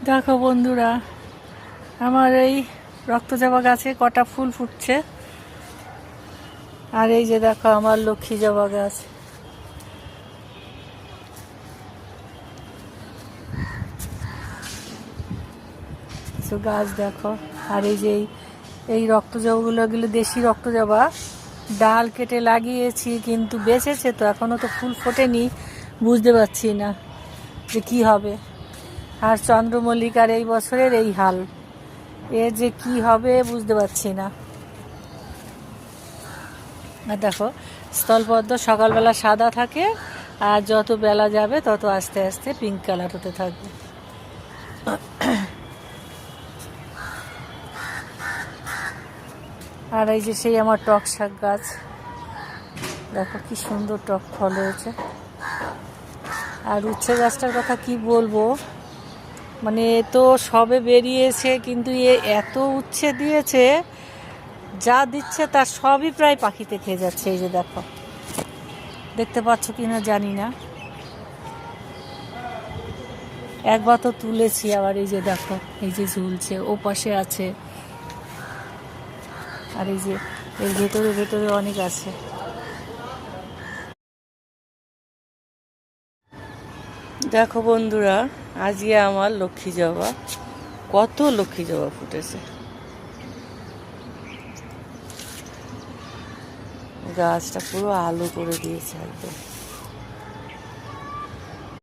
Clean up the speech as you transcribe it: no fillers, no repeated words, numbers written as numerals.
দেখো বন্ধুরা, আমার এই রক্তজবা গাছে কটা ফুল ফুটছে। আর এই যে দেখো আমার লক্ষ্মী জবা গাছ। কিছু গাছ দেখো। আর এই যে এই রক্তজবাগুলো দেশি রক্তজবা, ডাল কেটে লাগিয়েছি কিন্তু বেঁচেছে তো, এখনো তো ফুল ফোটেনি, বুঝতে পারছি না যে কি হবে। আর চন্দ্রমল্লিকার এই বছরের এই হাল, এর যে কি হবে বুঝতে পারছি না। আর দেখো স্থলপদ্ম সকালবেলা সাদা থাকে, আর যত বেলা যাবে তত আস্তে আস্তে পিঙ্ক কালার হতে থাকবে। আর এই যে সেই আমার টক শাক গাছ, দেখো কি সুন্দর টক ফল হয়েছে। আর উচ্ছে গাছটার কথা কি বলবো, মানে এ তো সবে বেরিয়েছে কিন্তু এ এত উচ্ছে দিয়েছে, যা দিচ্ছে তার সবই প্রায় পাখিতে খেয়ে যাচ্ছে। এই যে দেখো, দেখতে পাচ্ছ কিনা জানি না, একবার তো তুলেছি, আবার এই যে দেখো এই যে ঝুলছে, ও পাশে আছে, আর এই যে এর ভেতরে ভেতরে অনেক আছে। দেখো বন্ধুরা, আজকে আমার লক্ষ্মী জবা, কত লক্ষ্মী জবা ফুটেছে। গাছটা পুরো আলো করে দিয়েছে একদম।